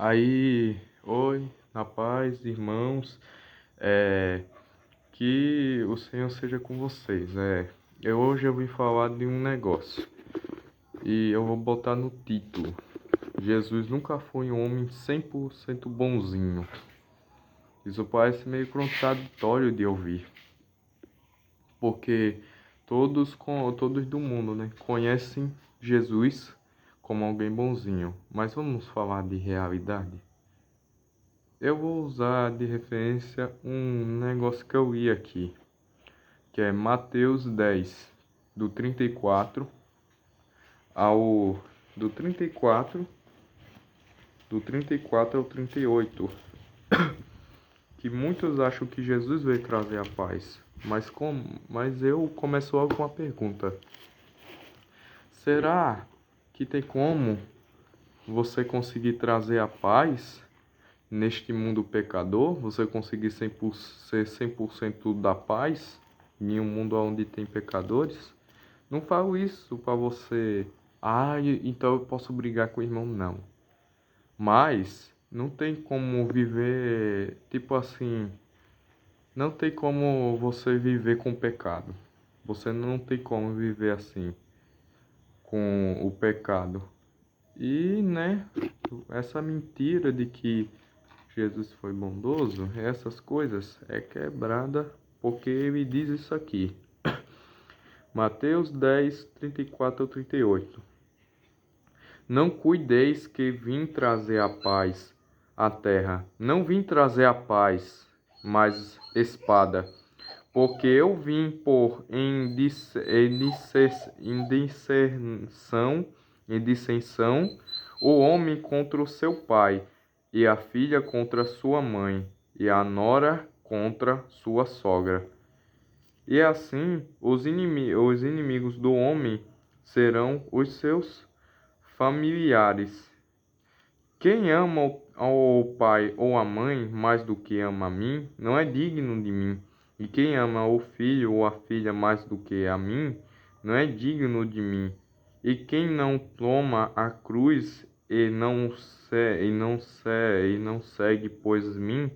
Oi, na paz, irmãos, é, que o Senhor seja com vocês. Hoje eu vim falar de um negócio e eu vou botar no título: Jesus nunca foi um homem 100% bonzinho. Isso parece meio contraditório de ouvir, porque todos do mundo, né, conhecem Jesus como alguém bonzinho, mas vamos falar de realidade. Eu vou usar de referência um negócio que eu li aqui, que é Mateus 10, do 34 ao do 34, do 34 ao 38, que muitos acham que Jesus veio trazer a paz, mas eu começo logo com uma pergunta. Será que tem como você conseguir trazer a paz neste mundo pecador? Você conseguir ser 100% da paz em um mundo onde tem pecadores? Não falo isso para você. Então eu posso brigar com o irmão, não. Mas não tem como viver, tipo assim, não tem como você viver com pecado. Você não tem como viver assim, com o pecado. E, né, essa mentira de que Jesus foi bondoso, essas coisas é quebrada porque ele diz isso aqui. Mateus 10, 34 ao 38. Não cuideis que vim trazer a paz à terra. Não vim trazer a paz, mas espada. Porque eu vim pôr em dissensão o homem contra o seu pai, e a filha contra sua mãe, e a nora contra sua sogra. E assim os inimigos do homem serão os seus familiares. Quem ama ao pai ou a mãe mais do que ama a mim, não é digno de mim. E quem ama o filho ou a filha mais do que a mim, não é digno de mim. E quem não toma a cruz e não segue, pois mim,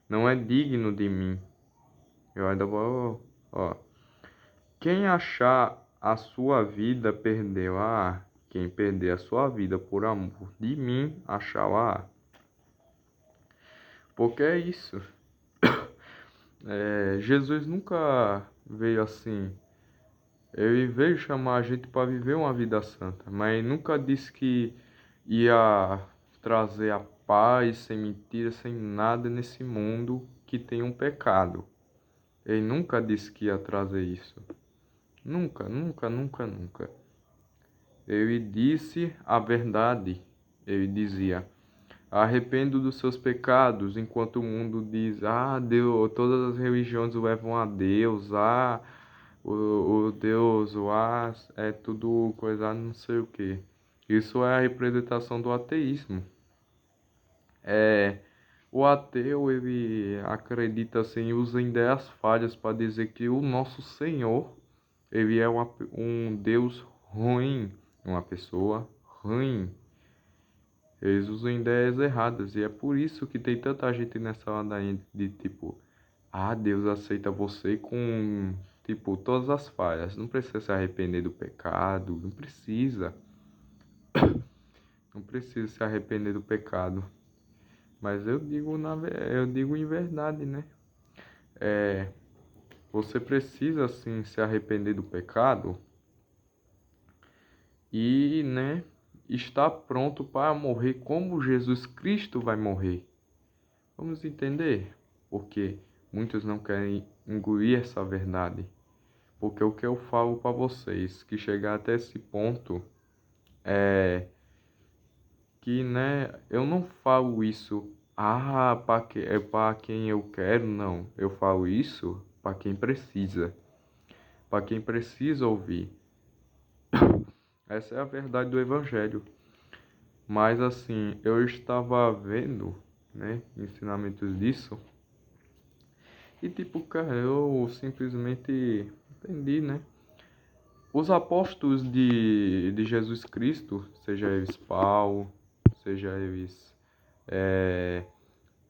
não é digno de mim. Eu ainda vou, ó. Quem achar a sua vida perdeu. Quem perder a sua vida por amor de mim, achará. Porque é isso. Jesus nunca veio assim. Ele veio chamar a gente para viver uma vida santa, mas nunca disse que ia trazer a paz, sem mentira, sem nada nesse mundo que tem um pecado. Ele nunca disse que ia trazer isso. Nunca, nunca, nunca, nunca. Ele disse a verdade. Ele dizia: arrependo dos seus pecados, enquanto o mundo diz: Deus, todas as religiões levam a Deus, o Deus, é tudo coisa, não sei o que. Isso é a representação do ateísmo. O ateu, ele acredita assim, usa ideias falhas para dizer que o nosso Senhor, ele é um Deus ruim, uma pessoa ruim. Eles usam ideias erradas e é por isso que tem tanta gente nessa ladainha de tipo, Deus aceita você com, tipo, todas as falhas. Não precisa se arrepender do pecado, não precisa. Não precisa se arrepender do pecado. Mas eu digo em verdade, né? Você precisa sim se arrepender do pecado e, né, estar pronto para morrer como Jesus Cristo vai morrer. Vamos entender? Porque muitos não querem engolir essa verdade. Porque o que eu falo para vocês, que chegar até esse ponto, é que, né, eu não falo isso, é para quem eu quero, não. Eu falo isso para quem precisa. Para quem precisa ouvir. Essa é a verdade do Evangelho. Mas assim, eu estava vendo, né, ensinamentos disso. E tipo, cara, eu simplesmente entendi, né? Os apóstolos de Jesus Cristo, seja eles Paulo, seja eles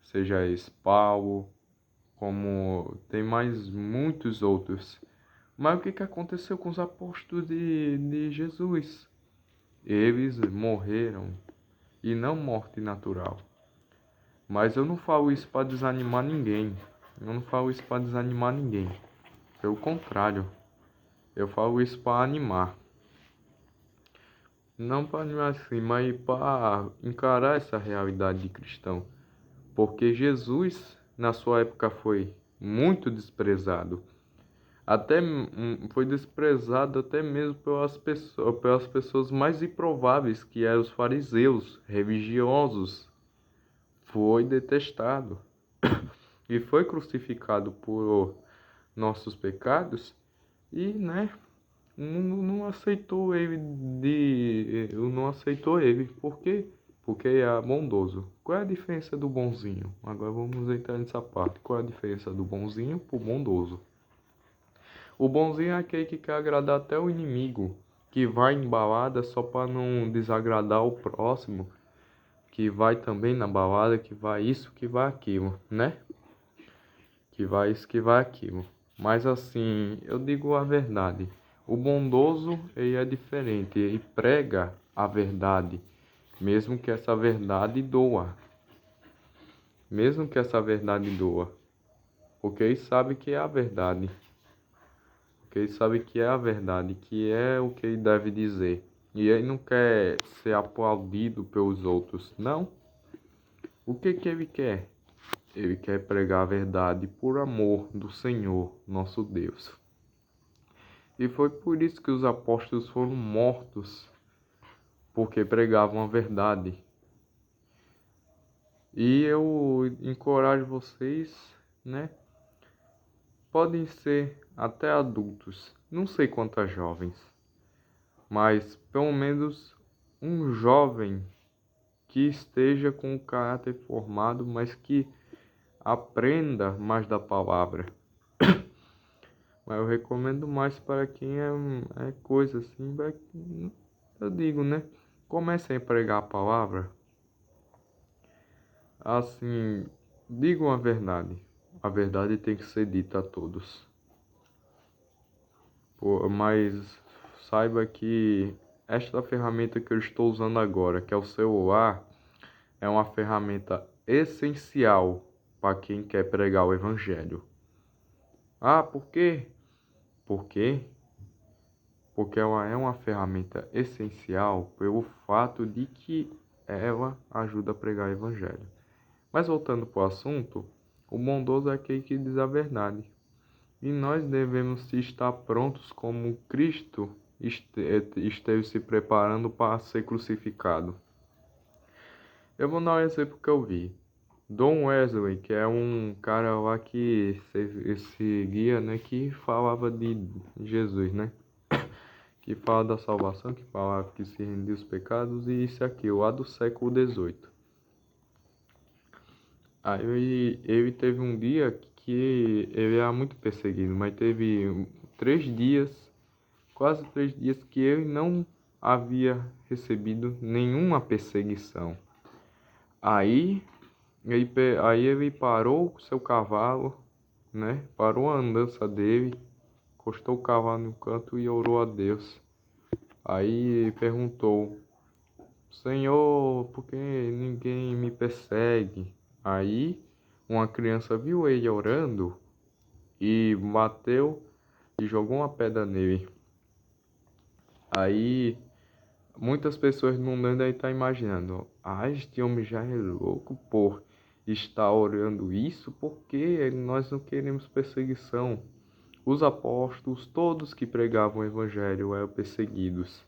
seja esse Paulo, como tem mais muitos outros. Mas o que aconteceu com os apóstolos de Jesus? Eles morreram, e não morte natural. Mas eu não falo isso para desanimar ninguém. Eu não falo isso para desanimar ninguém. Pelo contrário, eu falo isso para animar. Não para animar assim, mas para encarar essa realidade de cristão. Porque Jesus, na sua época, foi muito desprezado. Até foi desprezado até mesmo pelas pessoas mais improváveis, que eram os fariseus, religiosos. Foi detestado e foi crucificado por nossos pecados e, né, não aceitou ele não aceitou ele. Por quê? Porque é bondoso. Qual é a diferença do bonzinho? Agora vamos entrar nessa parte. Qual é a diferença do bonzinho pro bondoso? O bonzinho é aquele que quer agradar até o inimigo, que vai em balada só para não desagradar o próximo, que vai também na balada, que vai isso, que vai aquilo, né? Que vai isso, que vai aquilo. Mas assim, eu digo a verdade. O bondoso, ele é diferente, ele prega a verdade, mesmo que essa verdade doa. Mesmo que essa verdade doa. Porque ele sabe que é a verdade. Porque ele sabe que é a verdade, que é o que ele deve dizer. E ele não quer ser aplaudido pelos outros, não. O que ele quer? Ele quer pregar a verdade por amor do Senhor, nosso Deus. E foi por isso que os apóstolos foram mortos, porque pregavam a verdade. E eu encorajo vocês, né? Podem ser até adultos, não sei quantas jovens, mas pelo menos um jovem que esteja com o caráter formado, mas que aprenda mais da palavra. Mas eu recomendo mais para quem é coisa assim, eu digo, né? Comecem a pregar a palavra. Assim, digam a verdade. A verdade tem que ser dita a todos. Mas saiba que esta ferramenta que eu estou usando agora, que é o celular, é uma ferramenta essencial para quem quer pregar o evangelho. Ah, por quê? Por quê? Porque ela é uma ferramenta essencial pelo fato de que ela ajuda a pregar o evangelho. Mas voltando para o assunto, o bondoso é aquele que diz a verdade. E nós devemos estar prontos como Cristo esteve se preparando para ser crucificado. Eu vou dar um exemplo que eu vi. Don Wesley, que é um cara lá que esse guia, né, que falava de Jesus, né? Que fala da salvação, que falava que se rendia os pecados e isso aqui, lá do século XVIII. Aí ele teve um dia que ele era muito perseguido, mas teve 3 dias, quase 3 dias, que ele não havia recebido nenhuma perseguição. Aí ele parou com seu cavalo, né? Parou a andança dele, encostou o cavalo no canto e orou a Deus. Aí perguntou: Senhor, por que ninguém me persegue? Aí uma criança viu ele orando e bateu e jogou uma pedra nele. Aí muitas pessoas no mundo aí estão imaginando: este homem já é louco por estar orando isso, porque nós não queremos perseguição. Os apóstolos, todos que pregavam o evangelho, eram perseguidos.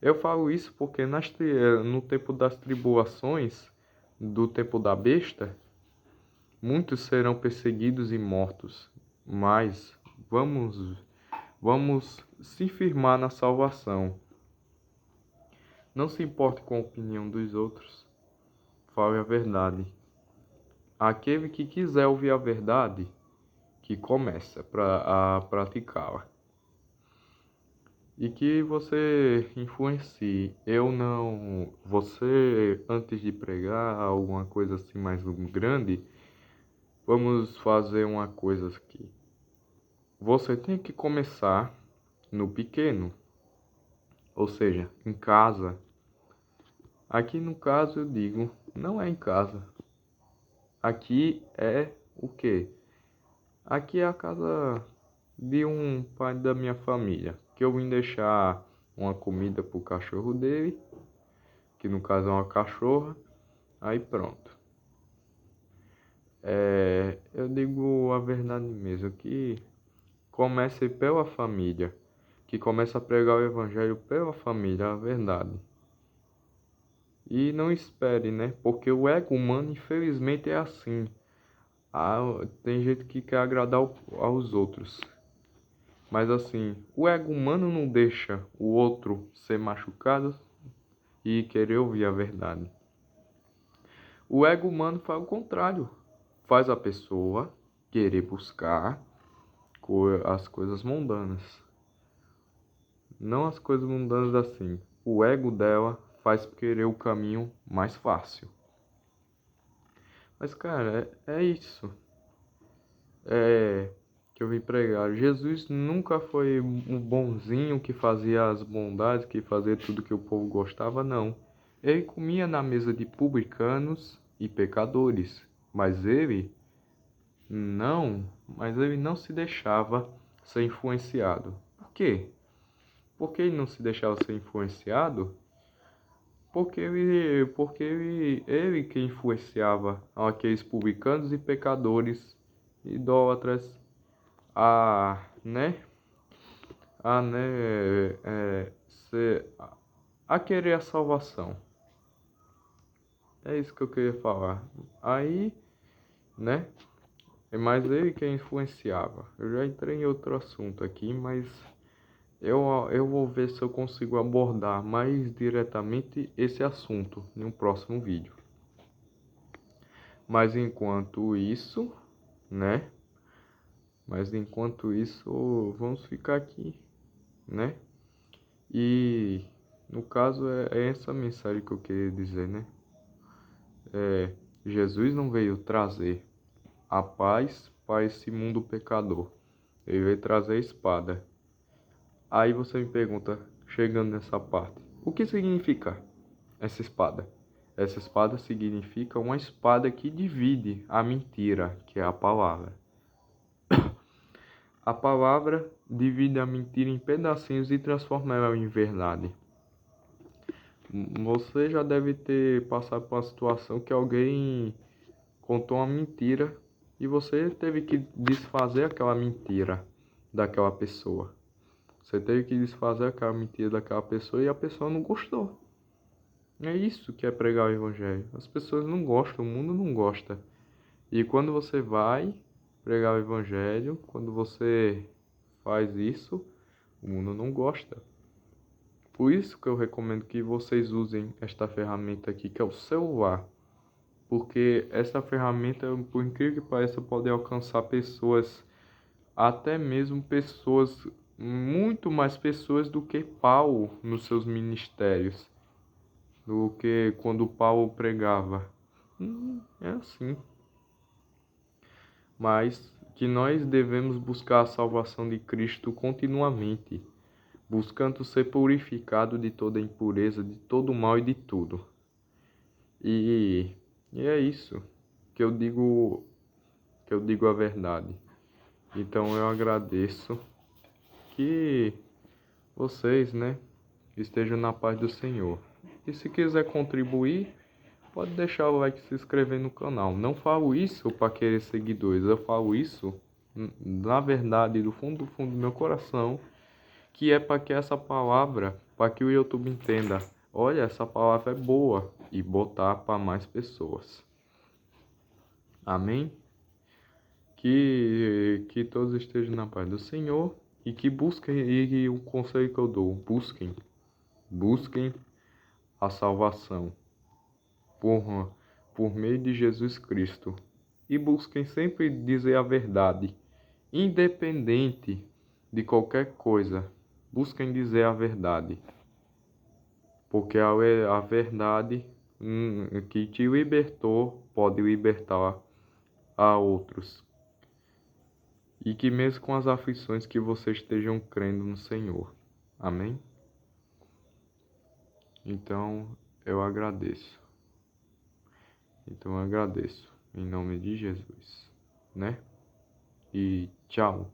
Eu falo isso porque no tempo das tribulações, do tempo da besta, muitos serão perseguidos e mortos. Mas vamos se firmar na salvação. Não se importe com a opinião dos outros. Fale a verdade. Aquele que quiser ouvir a verdade, que comece a praticá-la. e que você influencie. Eu não. Você, antes de pregar alguma coisa assim mais grande, vamos fazer uma coisa aqui. Você tem que começar no pequeno, ou seja, em casa. Aqui no caso eu digo, não é em casa. Aqui é o quê? Aqui é a casa de um pai da minha família, que eu vim deixar uma comida pro cachorro dele, que no caso é uma cachorra, aí pronto. Eu digo a verdade mesmo, que comece pela família, que começa a pregar o evangelho pela família, a verdade. E não espere, né? Porque o ego humano, infelizmente, é assim. Tem gente que quer agradar aos outros. Mas assim, o ego humano não deixa o outro ser machucado e querer ouvir a verdade. O ego humano faz o contrário. Faz a pessoa querer buscar as coisas mundanas. Não as coisas mundanas assim. O ego dela faz querer o caminho mais fácil. Mas, cara, é isso. É que eu vim pregar. Jesus nunca foi um bonzinho que fazia as bondades, que fazia tudo que o povo gostava, não. Ele comia na mesa de publicanos e pecadores, mas ele não se deixava ser influenciado. Por quê? Por que ele não se deixava ser influenciado? Porque ele que influenciava aqueles publicanos e pecadores, idólatras, a, né, né, a querer a salvação. É isso que eu queria falar. Aí, né, é mais ele que influenciava. Eu já entrei em outro assunto aqui, mas eu vou ver se eu consigo abordar mais diretamente esse assunto em um próximo vídeo. Mas enquanto isso, né? Mas enquanto isso, vamos ficar aqui, né? E no caso é essa mensagem que eu queria dizer, né? Jesus não veio trazer a paz para esse mundo pecador. Ele veio trazer a espada. Aí você me pergunta, chegando nessa parte, o que significa essa espada? Essa espada significa uma espada que divide a mentira, que é a palavra. A palavra divide a mentira em pedacinhos e transforma ela em verdade. Você já deve ter passado por uma situação que alguém contou uma mentira e você teve que desfazer aquela mentira daquela pessoa. Você teve que desfazer aquela mentira daquela pessoa e a pessoa não gostou. É isso que é pregar o evangelho. As pessoas não gostam, o mundo não gosta. E quando você vai pregar o evangelho, quando você faz isso, o mundo não gosta. Por isso que eu recomendo que vocês usem esta ferramenta aqui, que é o celular. Porque essa ferramenta, por incrível que pareça, pode alcançar pessoas, até mesmo pessoas, muito mais pessoas do que Paulo nos seus ministérios, do que quando Paulo pregava. É assim. Mas que nós devemos buscar a salvação de Cristo continuamente, buscando ser purificado de toda impureza, de todo mal e de tudo. E é isso que eu digo a verdade. Então eu agradeço que vocês, né, estejam na paz do Senhor. E se quiser contribuir, pode deixar o like e se inscrever no canal. Não falo isso para querer seguidores, eu falo isso, na verdade, do fundo do meu coração, que é para que essa palavra, para que o YouTube entenda, olha, essa palavra é boa, e botar para mais pessoas. Amém? Que todos estejam na paz do Senhor e que busquem, e o conselho que eu dou, busquem a salvação por meio de Jesus Cristo. E busquem sempre dizer a verdade, independente de qualquer coisa. busquem dizer a verdade, porque a verdade que te libertou pode libertar a outros. E que mesmo com as aflições que vocês estejam crendo no Senhor. Amém? Então, eu agradeço. Então, eu agradeço. Em nome de Jesus. Né? E tchau.